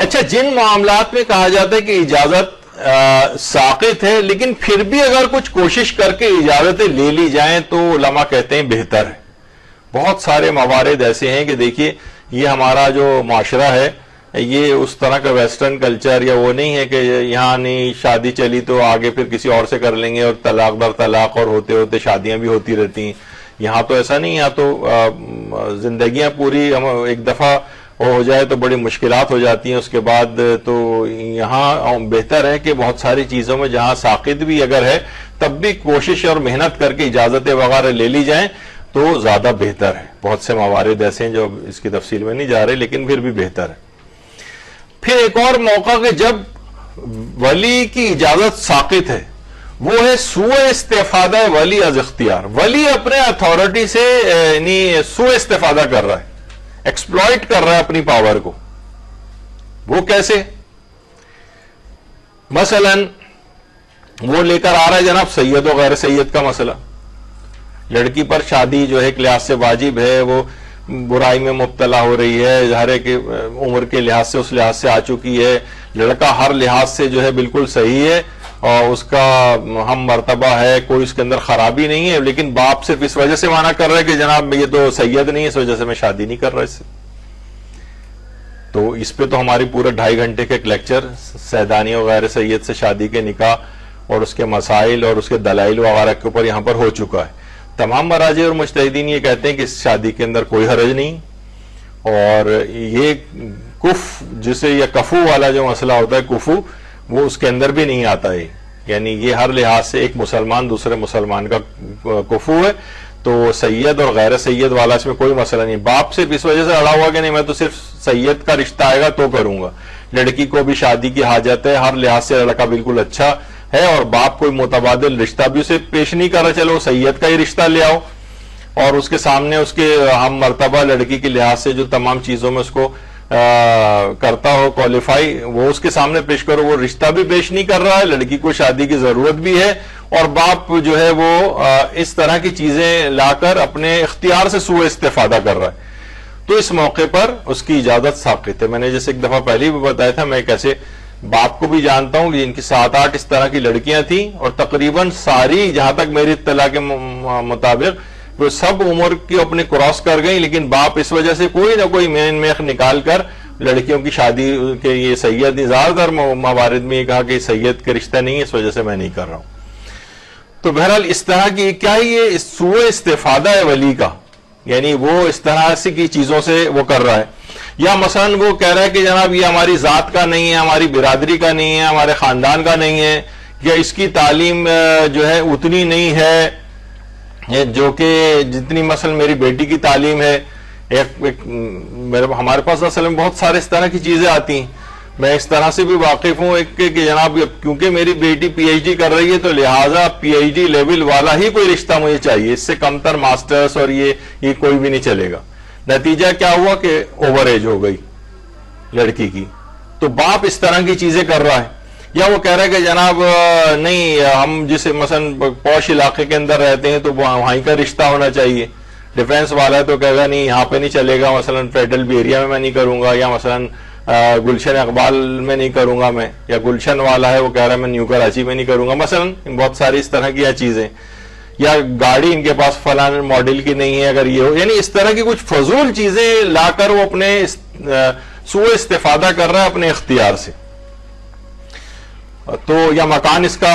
اچھا، جن معاملات میں کہا جاتا ہے کہ اجازت ساقط ہے لیکن پھر بھی اگر کچھ کوشش کر کے اجازتیں لے لی جائیں تو علماء کہتے ہیں بہتر ہے. بہت سارے موارد ایسے ہیں کہ دیکھیے یہ ہمارا جو معاشرہ ہے یہ اس طرح کا ویسٹرن کلچر یا وہ نہیں ہے کہ یہاں نہیں شادی چلی تو آگے پھر کسی اور سے کر لیں گے اور طلاق در طلاق اور ہوتے ہوتے شادیاں بھی ہوتی رہتی ہیں. یہاں تو ایسا نہیں. یہاں تو زندگیاں پوری ایک دفعہ ہو جائے تو بڑی مشکلات ہو جاتی ہیں اس کے بعد. تو یہاں بہتر ہے کہ بہت ساری چیزوں میں جہاں ساقط بھی اگر ہے تب بھی کوشش اور محنت کر کے اجازتیں وغیرہ لے لی جائیں تو زیادہ بہتر ہے. بہت سے موارد ایسے ہیں جو اس کی تفصیل میں نہیں جا رہے لیکن پھر بھی بہتر ہے. پھر ایک اور موقع کہ جب ولی کی اجازت ساقط ہے وہ ہے سوء استفادہ ولی از اختیار. ولی اپنے اتھارٹی سے یعنی سوء استفادہ کر رہا ہے، ایکسپلائٹ کر رہا ہے اپنی پاور کو. وہ کیسے؟ مثلا وہ لے کر آ رہا ہے جناب سید و غیر سید کا مسئلہ. لڑکی پر شادی جو ہے ایک لحاظ سے واجب ہے، وہ برائی میں مبتلا ہو رہی ہے، ظاہر ہے کہ عمر کے لحاظ سے اس لحاظ سے آ چکی ہے. لڑکا ہر لحاظ سے جو ہے بالکل صحیح ہے اور اس کا ہم مرتبہ ہے، کوئی اس کے اندر خرابی نہیں ہے، لیکن باپ صرف اس وجہ سے منع کر رہا ہے کہ جناب یہ تو سید نہیں ہے، اس وجہ سے میں شادی نہیں کر رہا اس سے. تو اس پہ تو ہماری پورا 2.5 گھنٹے کا ایک لیکچر سیدانی و غیر سید سے شادی کے نکاح اور اس کے مسائل اور اس کے دلائل وغیرہ کے اوپر یہاں پر ہو چکا ہے. تمام مراجع اور مجتہدین یہ کہتے ہیں کہ اس شادی کے اندر کوئی حرج نہیں. اور یہ کف جسے یا کفو والا جو مسئلہ ہوتا ہے کفو، وہ اس کے اندر بھی نہیں آتا ہے. یعنی یہ ہر لحاظ سے ایک مسلمان دوسرے مسلمان کا کفو ہے. تو سید اور غیر سید والا اس میں کوئی مسئلہ نہیں. باپ صرف اس وجہ سے اڑا ہوا کہ نہیں میں تو صرف سید کا رشتہ آئے گا تو کروں گا. لڑکی کو بھی شادی کی حاجت ہے، ہر لحاظ سے لڑکا بالکل اچھا ہے اور باپ کوئی متبادل رشتہ بھی اسے پیش نہیں کر رہا، چلو سید کا ہی رشتہ لے آؤ اور اس کے سامنے اس کے ہم مرتبہ لڑکی کے لحاظ سے جو تمام چیزوں میں اس کو کرتا ہو کوالیفائی وہ اس کے سامنے پیش کرو. وہ رشتہ بھی پیش نہیں کر رہا ہے، لڑکی کو شادی کی ضرورت بھی ہے اور باپ جو ہے وہ اس طرح کی چیزیں لا کر اپنے اختیار سے سوء استفادہ کر رہا ہے. تو اس موقع پر اس کی اجازت ساقط ہے. میں نے جیسے ایک دفعہ پہلے بھی بتایا تھا، میں کیسے باپ کو بھی جانتا ہوں کہ ان کی 7-8 اس طرح کی لڑکیاں تھیں اور تقریباً ساری جہاں تک میری اطلاع کے مطابق وہ سب عمر کی اپنے کراس کر گئی، لیکن باپ اس وجہ سے کوئی نہ کوئی مین میخ نکال کر لڑکیوں کی شادی کے یہ سید زیادہ تر موارد میں یہ کہا کہ سید کے رشتہ نہیں ہے، اس وجہ سے میں نہیں کر رہا ہوں. تو بہرحال اس طرح کی کیا یہ سوء استفادہ ہے ولی کا، یعنی وہ اس طرح سے کی چیزوں سے وہ کر رہا ہے. یا مثلا وہ کہہ رہا ہے کہ جناب یہ ہماری ذات کا نہیں ہے، ہماری برادری کا نہیں ہے، ہمارے خاندان کا نہیں ہے، یا اس کی تعلیم جو ہے اتنی نہیں ہے جو کہ جتنی مثلا میری بیٹی کی تعلیم ہے. ہمارے پاس اصل میں بہت سارے اس طرح کی چیزیں آتی ہیں. میں اس طرح سے بھی واقف ہوں کہ جناب کیونکہ میری بیٹی پی ایچ ڈی کر رہی ہے تو لہٰذا پی ایچ ڈی لیول والا ہی کوئی رشتہ مجھے چاہیے، اس سے کم تر ماسٹرز اور یہ کوئی بھی نہیں چلے گا. نتیجہ کیا ہوا کہ اوور ایج ہو گئی لڑکی کی. تو باپ اس طرح کی چیزیں کر رہا ہے. یا وہ کہہ رہا ہے کہ جناب نہیں ہم جسے مثلا پوش علاقے کے اندر رہتے ہیں تو وہیں کا رشتہ ہونا چاہیے. ڈیفینس والا ہے تو کہے گا نہیں یہاں پہ نہیں چلے گا، مثلا فیڈرل بھی ایریا میں نہیں کروں گا، یا مثلا گلشن اقبال میں نہیں کروں گا میں، یا گلشن والا ہے وہ کہہ رہا ہے میں نیو کراچی میں نہیں کروں گا. مثلا بہت ساری اس طرح کی چیزیں. یا گاڑی ان کے پاس فلاں ماڈل کی نہیں ہے اگر یہ ہو، یعنی اس طرح کی کچھ فضول چیزیں لا کر وہ اپنے سوء استفادہ کر رہا ہے اپنے اختیار سے. تو یا مکان اس کا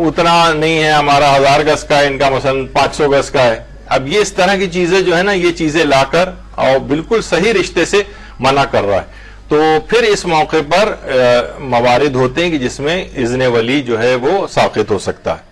اتنا نہیں ہے، ہمارا 1000 گز کا ہے، ان کا مثلا 500 گز کا ہے. اب یہ اس طرح کی چیزیں جو ہے نا یہ چیزیں لا کر اور بالکل صحیح رشتے سے منع کر رہا ہے. تو پھر اس موقع پر موارد ہوتے ہیں کہ جس میں اذن ولی جو ہے وہ ساقط ہو سکتا ہے.